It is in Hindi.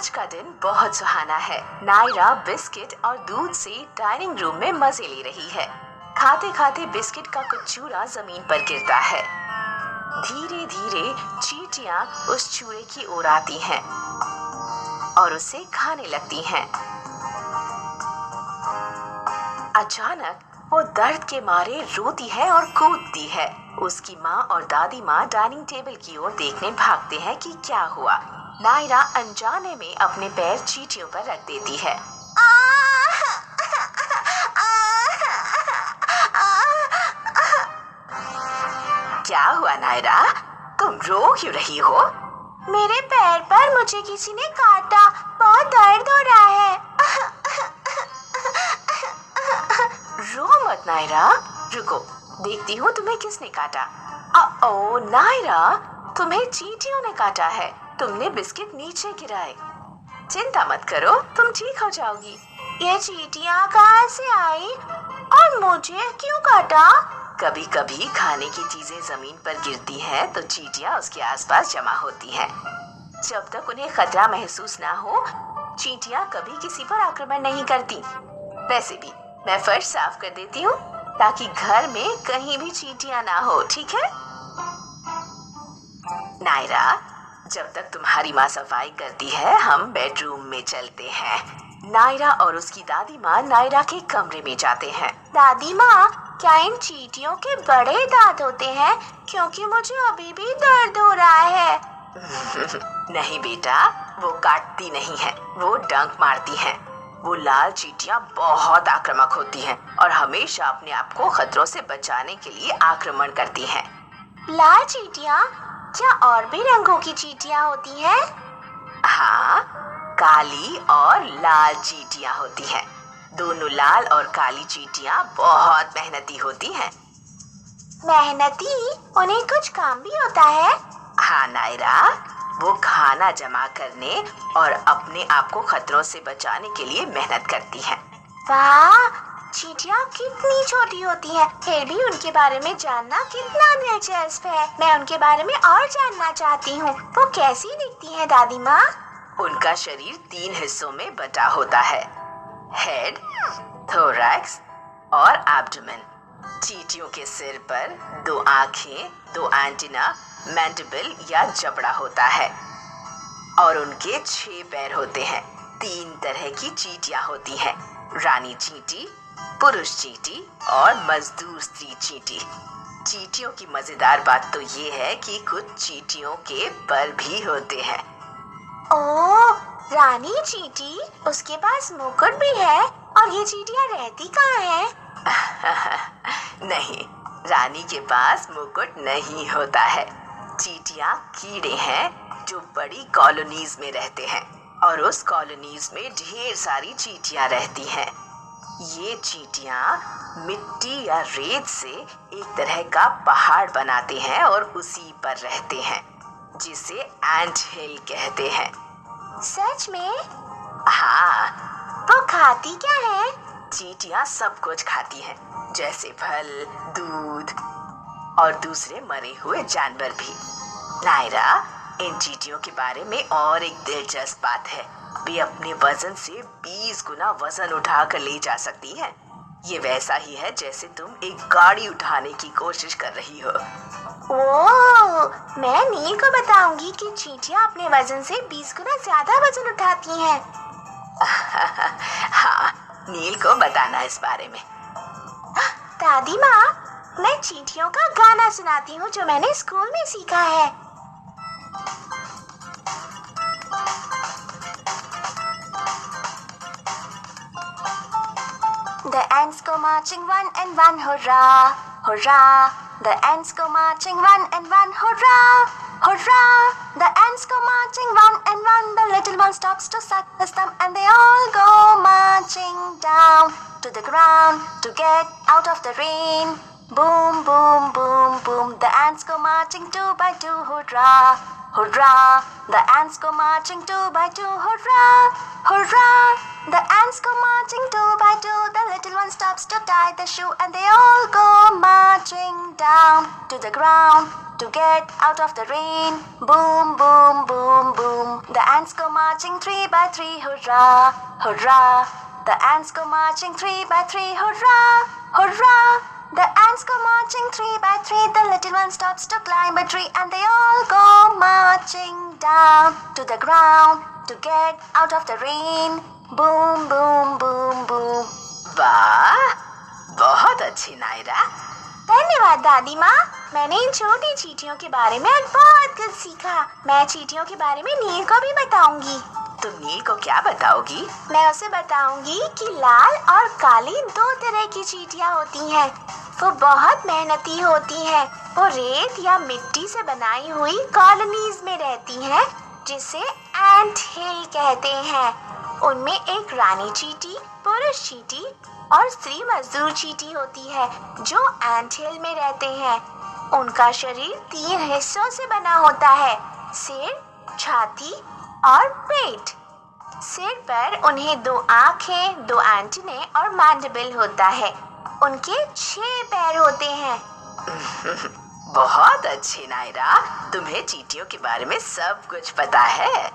आज का दिन बहुत सुहाना है। नायरा बिस्किट और दूध से डाइनिंग रूम में मजे ले रही है। खाते खाते बिस्किट का कुछ चूरा जमीन पर गिरता है। धीरे धीरे चींटियां उस चूरे की ओर आती हैं और उसे खाने लगती हैं। अचानक वो दर्द के मारे रोती है और कूदती है। उसकी माँ और दादी माँ डाइनिंग टेबल की ओर देखने भागते हैं कि क्या हुआ। नायरा अनजाने में अपने पैर चींटियों पर रख देती है। क्या हुआ नायरा, तुम रो क्यों रही हो? मेरे पैर पर मुझे किसी ने काटा, बहुत दर्द हो रहा है। रो मत नायरा, रुको देखती हूँ तुम्हें किसने काटा। ओ नायरा, तुम्हें चींटियों ने काटा है। तुमने बिस्किट नीचे गिराए। चिंता मत करो, तुम ठीक हो जाओगी। ये चींटियां कहाँ से आई और मुझे क्यों काटा? कभी कभी खाने की चीजें जमीन पर गिरती हैं तो चींटियां उसके आसपास जमा होती हैं। जब तक उन्हें खतरा महसूस ना हो, चींटियां कभी किसी पर आक्रमण नहीं करती। वैसे भी मैं फर्श साफ कर देती हूँ ताकि घर में कहीं भी चींटियां ना हो, ठीक है? नायरा, जब तक तुम्हारी माँ सफाई करती है हम बेडरूम में चलते हैं। नायरा और उसकी दादी माँ नायरा के कमरे में जाते हैं। दादी माँ, क्या इन चींटियों के बड़े दांत होते हैं? क्योंकि मुझे अभी भी दर्द हो रहा है। नहीं बेटा, वो काटती नहीं है, वो डंक मारती हैं। वो लाल चींटियां बहुत आक्रामक होती हैं और हमेशा अपने आप को खतरों से बचाने के लिए आक्रमण करती हैं। लाल चींटियां? क्या और भी रंगों की चींटियां होती हैं? हाँ, काली और लाल चींटियां होती हैं। दोनों लाल और काली चींटियां बहुत मेहनती होती हैं। मेहनती? उन्हें कुछ काम भी होता है? हाँ नायरा, वो खाना जमा करने और अपने आप को खतरों से बचाने के लिए मेहनत करती हैं। वाह, चींटियां कितनी छोटी होती हैं, फिर भी उनके बारे में जानना कितना दिलचस्प है। मैं उनके बारे में और जानना चाहती हूँ। वो कैसी दिखती हैं दादी माँ? उनका शरीर 3 हिस्सों में बटा होता है, हेड, थोरैक्स और एब्डोमेन। चींटियों के सिर पर 2 आँखें, 2 एंटीना, मैंडिबल या जबड़ा होता है और उनके 6 पैर होते हैं। 3 तरह की चींटियां होती हैं, रानी चींटी, पुरुष चींटी और मजदूर स्त्री चींटी। चींटियों की मजेदार बात तो ये है कि कुछ चींटियों के पर भी होते हैं। ओह, रानी चींटी, उसके पास मुकुट भी है। और ये चींटियां रहती कहाँ हैं? नहीं, रानी के पास मुकुट नहीं होता है। चींटियां कीड़े हैं जो बड़ी कॉलोनीज में रहते हैं और उस कॉलोनीज में ढेर सारी चींटियां रहती हैं। ये चींटियां मिट्टी या रेत से एक तरह का पहाड़ बनाते हैं और उसी पर रहते हैं, जिसे एंट हिल कहते हैं। सच में? हाँ। वो खाती क्या है? चींटियां सब कुछ खाती हैं, जैसे फल, दूध और दूसरे मरे हुए जानवर भी। नायरा, इन चींटियों के बारे में और एक दिलचस्प बात है। वे अपने वजन से 20 गुना वजन उठा कर ले जा सकती हैं। ये वैसा ही है जैसे तुम एक गाड़ी उठाने की कोशिश कर रही हो। ओह, मैं नील को बताऊंगी कि चींटियां अपने वजन से 20 गुना ज्यादा वजन उठाती हैं। हाँ, नील को बताना इस बारे में। दादी माँ, मैं चींटियों का गाना सुनाती हूँ जो मैंने स्कूल में सीखा है। The ants go marching one and one, hurrah, hurrah. The ants go marching one and one, hurrah, hurrah. The ants go marching one and one. The little one stops to suck his thumb and they all go marching down to the ground to get out of the rain. Boom, boom, boom, boom. The ants go marching 2 by 2, hurrah, hurrah. The ants go marching 2 by 2, hurrah, hurrah. The ants go marching 2 by 2. The little one stops to tie the shoe and they all go marching down to the ground to get out of the rain. Boom, boom, boom, boom. The ants go marching 3 by 3, hurrah, hurrah. The ants go marching 3 by 3, hurrah, hurrah. The ants go marching 3 by 3. The little one stops to climb a tree, and they all go marching down to the ground to get out of the rain. Boom, boom, boom, boom. वाह, बहुत अच्छी नायरा। धन्यवाद दादी माँ। मैंने इन छोटी चींटियों के बारे में आज बहुत कुछ सीखा। मैं चींटियों के बारे में नील को भी बताऊंगी। तुम नील को क्या बताओगी? मैं उसे बताऊंगी कि लाल और काली 2 तरह की चींटियां होती हैं। वो बहुत मेहनती होती हैं। वो रेत या मिट्टी से बनाई हुई कॉलोनीज में रहती हैं, जिसे एंट हिल कहते हैं। उनमें एक रानी चींटी, पुरुष चींटी और स्त्री मजदूर चींटी होती है, जो एंट हिल में रहते हैं। उनका शरीर 3 हिस्सों से बना होता है: सिर, छाती और पेट। सिर पर उन्हें 2 आँखें, 2 एंटेने और मैंडिबल होता है। उनके 6 पैर होते हैं। बहुत अच्छी नायरा, तुम्हें चींटियों के बारे में सब कुछ पता है।